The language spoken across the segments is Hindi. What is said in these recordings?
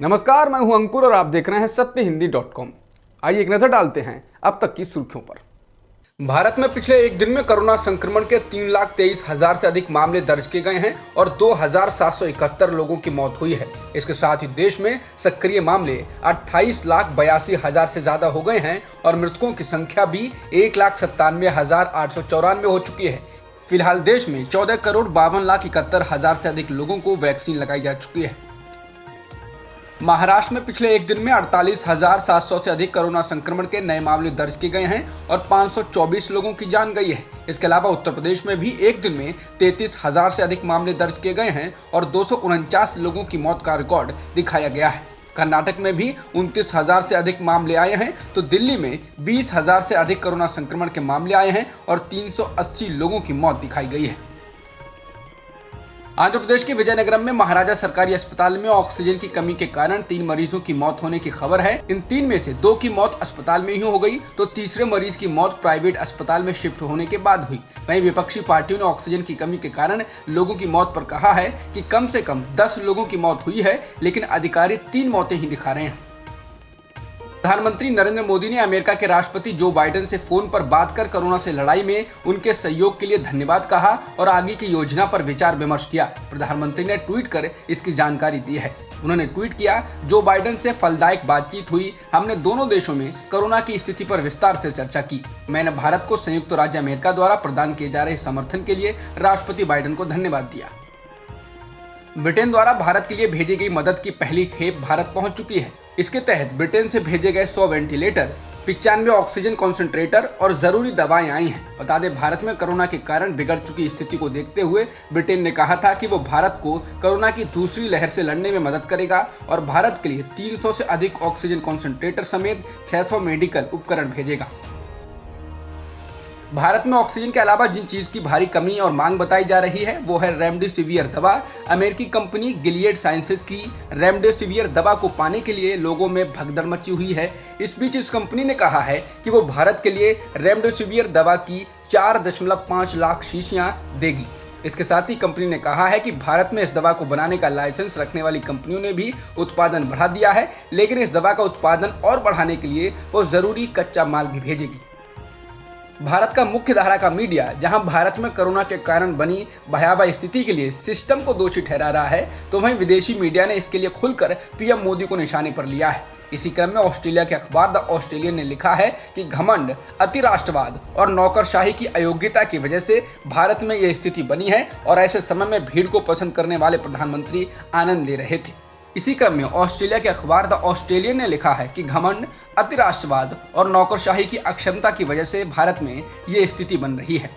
नमस्कार, मैं हूं अंकुर और आप देख रहे हैं सत्यहिंदी.com। आइए एक नजर डालते हैं अब तक की सुर्खियों पर। भारत में पिछले एक दिन में कोरोना संक्रमण के 3,23,000 से अधिक मामले दर्ज किए गए हैं और 2,771 लोगों की मौत हुई है। इसके साथ ही देश में सक्रिय मामले 28,82,000 से ज्यादा हो गए हैं और मृतकों की संख्या भी 1,97,894 हो चुकी है। फिलहाल देश में 14,52,71,000 से अधिक लोगों को वैक्सीन लगाई जा चुकी है। महाराष्ट्र में पिछले एक दिन में 48,700 से अधिक कोरोना संक्रमण के नए मामले दर्ज किए गए हैं और 524 लोगों की जान गई है। इसके अलावा उत्तर प्रदेश में भी एक दिन में 33,000 से अधिक मामले दर्ज किए गए हैं और 249 लोगों की मौत का रिकॉर्ड दिखाया गया है। कर्नाटक में भी 29,000 से अधिक मामले आए हैं तो दिल्ली में 20,000 से अधिक कोरोना संक्रमण के मामले आए हैं और 380 लोगों की मौत दिखाई गई है। आंध्र प्रदेश के विजयनगरम में महाराजा सरकारी अस्पताल में ऑक्सीजन की कमी के कारण 3 मरीजों की मौत होने की खबर है। इन 3 में से 2 की मौत अस्पताल में ही हो गई तो तीसरे मरीज की मौत प्राइवेट अस्पताल में शिफ्ट होने के बाद हुई। वहीं विपक्षी पार्टियों ने ऑक्सीजन की कमी के कारण लोगों की मौत पर कहा है कि कम से कम 10 लोगों की मौत हुई है, लेकिन अधिकारी 3 मौतें ही दिखा रहे हैं। प्रधानमंत्री नरेंद्र मोदी ने अमेरिका के राष्ट्रपति जो बाइडेन से फोन पर बात कर कोरोना से लड़ाई में उनके सहयोग के लिए धन्यवाद कहा और आगे की योजना पर विचार विमर्श किया। प्रधानमंत्री ने ट्वीट कर इसकी जानकारी दी है। उन्होंने ट्वीट किया, जो बाइडेन से फलदायक बातचीत हुई। हमने दोनों देशों में कोरोना की स्थिति पर विस्तार से चर्चा की। मैंने भारत को संयुक्त राज्य अमेरिका द्वारा प्रदान किए जा रहे समर्थन के लिए राष्ट्रपति बाइडेन को धन्यवाद दिया। ब्रिटेन द्वारा भारत के लिए भेजी गई मदद की पहली खेप भारत पहुंच चुकी है। इसके तहत ब्रिटेन से भेजे गए 100 वेंटिलेटर, 95 ऑक्सीजन कॉन्सेंट्रेटर और जरूरी दवाएं आई हैं। बता दें, भारत में कोरोना के कारण बिगड़ चुकी स्थिति को देखते हुए ब्रिटेन ने कहा था कि वो भारत को कोरोना की दूसरी लहर से लड़ने में मदद करेगा और भारत के लिए 300 से अधिक ऑक्सीजन कॉन्सेंट्रेटर समेत 600 मेडिकल उपकरण भेजेगा। भारत में ऑक्सीजन के अलावा जिन चीज की भारी कमी और मांग बताई जा रही है वो है रेमडेसिवियर दवा। अमेरिकी कंपनी गिलियड साइंसेज की रेमडेसिवियर दवा को पाने के लिए लोगों में भगदड़ मची हुई है। इस बीच इस कंपनी ने कहा है कि वो भारत के लिए रेमडेसिवियर दवा की 4.5 लाख शीशियां देगी। इसके साथ ही कंपनी ने कहा है कि भारत में इस दवा को बनाने का लाइसेंस रखने वाली कंपनियों ने भी उत्पादन बढ़ा दिया है, लेकिन इस दवा का उत्पादन और बढ़ाने के लिए वो जरूरी कच्चा माल भी भेजेगी। भारत का मुख्य धारा का मीडिया जहां भारत में कोरोना के कारण बनी भयावह स्थिति के लिए सिस्टम को दोषी ठहरा रहा है, तो वहीं विदेशी मीडिया ने इसके लिए खुलकर पीएम मोदी को निशाने पर लिया है। इसी क्रम में ऑस्ट्रेलिया के अखबार द ऑस्ट्रेलियन ने लिखा है कि घमंड, अतिराष्ट्रवाद और नौकरशाही की अयोग्यता की वजह से भारत में यह स्थिति बनी है और ऐसे समय में भीड़ को पसंद करने वाले प्रधानमंत्री आनंद ले रहे थे। इसी क्रम में ऑस्ट्रेलिया के अखबार द ऑस्ट्रेलियन ने लिखा है कि घमंड, अतिराष्ट्रवाद और नौकरशाही की अक्षमता की वजह से भारत में ये स्थिति बन रही है।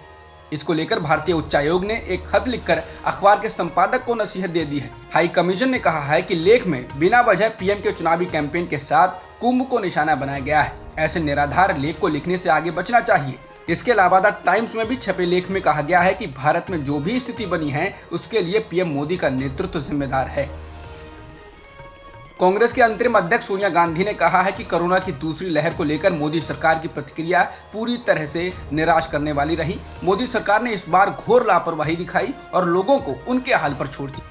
इसको लेकर भारतीय उच्चायोग ने एक खत लिखकर अखबार के संपादक को नसीहत दे दी है। हाई कमीशन ने कहा है कि लेख में बिना वजह पीएम के चुनावी कैंपेन के साथ कुंभ को निशाना बनाया गया है। ऐसे निराधार लेख को लिखने से आगे बचना चाहिए। इसके अलावा द टाइम्स में भी छपे लेख में कहा गया है कि भारत में जो भी स्थिति बनी है उसके लिए पीएम मोदी का नेतृत्व जिम्मेदार है। कांग्रेस के अंतरिम अध्यक्ष सोनिया गांधी ने कहा है कि कोरोना की दूसरी लहर को लेकर मोदी सरकार की प्रतिक्रिया पूरी तरह से निराश करने वाली रही। मोदी सरकार ने इस बार घोर लापरवाही दिखाई और लोगों को उनके हाल पर छोड़ दिया।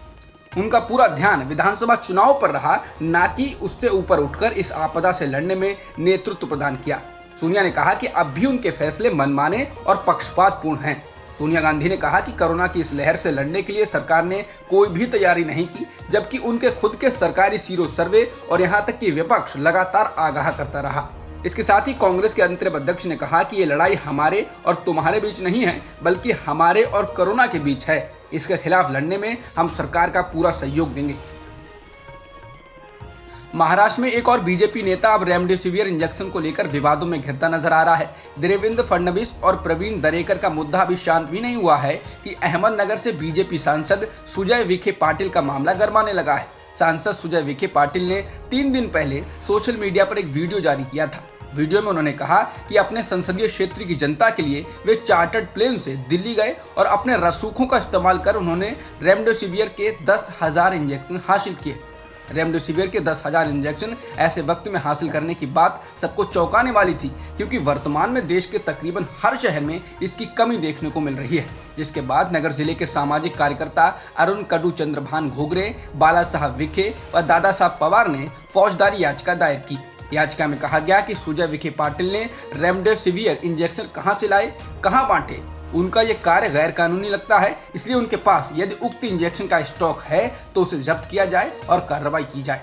उनका पूरा ध्यान विधानसभा चुनाव पर रहा, ना कि उससे ऊपर उठकर इस आपदा से लड़ने में नेतृत्व प्रदान किया। सोनिया ने कहा कि अब भी उनके फैसले मनमाने और पक्षपातपूर्ण हैं। सोनिया गांधी ने कहा कि कोरोना की इस लहर से लड़ने के लिए सरकार ने कोई भी तैयारी नहीं की, जबकि उनके खुद के सरकारी सीरो सर्वे और यहां तक कि विपक्ष लगातार आगाह करता रहा। इसके साथ ही कांग्रेस के अंतरिम अध्यक्ष ने कहा कि ये लड़ाई हमारे और तुम्हारे बीच नहीं है, बल्कि हमारे और कोरोना के बीच है। इसके खिलाफ लड़ने में हम सरकार का पूरा सहयोग देंगे। महाराष्ट्र में एक और बीजेपी नेता अब रेमडेसिवियर इंजेक्शन को लेकर विवादों में घिरता नजर आ रहा है। देवेंद्र फडणवीस और प्रवीण दरेकर का मुद्दा अभी शांत भी नहीं हुआ है कि अहमदनगर से बीजेपी सांसद सुजय विखे पाटिल का मामला गरमाने लगा है। सांसद सुजय विखे पाटिल ने 3 दिन पहले सोशल मीडिया पर एक वीडियो जारी किया था। वीडियो में उन्होंने कहा कि अपने संसदीय क्षेत्र की जनता के लिए वे चार्टर्ड प्लेन से दिल्ली गए और अपने रसूखों का इस्तेमाल कर उन्होंने रेमडेसिवियर के 10,000 इंजेक्शन हासिल किए। रेमडेसिविर के 10,000 इंजेक्शन ऐसे वक्त में हासिल करने की बात सबको चौंकाने वाली थी, क्योंकि वर्तमान में देश के तकरीबन हर शहर में इसकी कमी देखने को मिल रही है। जिसके बाद नगर जिले के सामाजिक कार्यकर्ता अरुण कडू चंद्रभान घोगरे, बाला साहब विखे व दादा साहब पवार ने फौजदारी याचिका दायर की। याचिका में कहा गया कि सुजय विखे पाटिल ने रेमडेसिविर इंजेक्शन कहां से लाए, कहां बांटे, उनका ये कार्य गैर कानूनी लगता है, इसलिए उनके पास यदि उक्त इंजेक्शन का स्टॉक है तो उसे जब्त किया जाए और कार्रवाई की जाए।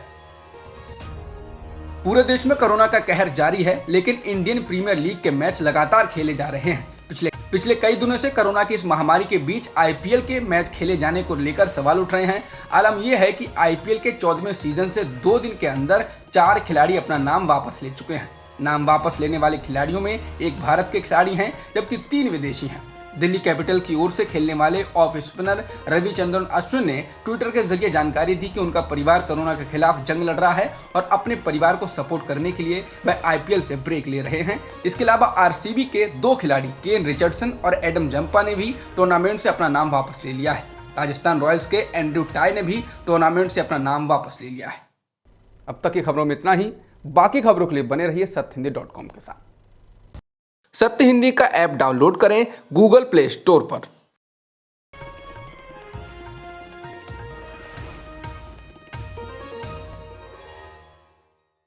पूरे देश में कोरोना का कहर जारी है, लेकिन इंडियन प्रीमियर लीग के मैच लगातार खेले जा रहे हैं। पिछले कई दिनों से कोरोना की इस महामारी के बीच आईपीएल के मैच खेले जाने को लेकर सवाल उठ रहे हैं। आलम यह है कि आईपीएल के 14वें सीजन से 2 दिन के अंदर 4 खिलाड़ी अपना नाम वापस ले चुके हैं। नाम वापस लेने वाले खिलाड़ियों में एक भारत के खिलाड़ी हैं, जबकि 3 विदेशी हैं। दिल्ली कैपिटल की ओर से खेलने वाले ऑफ स्पिनर रविचंद्रन अश्विन ने ट्विटर के जरिए जानकारी दी कि उनका परिवार कोरोना के खिलाफ जंग लड़ रहा है और अपने परिवार को सपोर्ट करने के लिए वह आईपीएल से ब्रेक ले रहे हैं। इसके अलावा आरसीबी के 2 खिलाड़ी केन रिचर्डसन और एडम जंपा ने भी टूर्नामेंट से अपना नाम वापस ले लिया है। राजस्थान रॉयल्स के एंड्रयू टाई ने भी टूर्नामेंट से अपना नाम वापस ले लिया है। अब तक की खबरों में इतना ही। बाकी खबरों के लिए बने रहिए सत्यहिंदी.com के साथ। सत्य हिंदी का ऐप डाउनलोड करें गूगल प्ले स्टोर पर।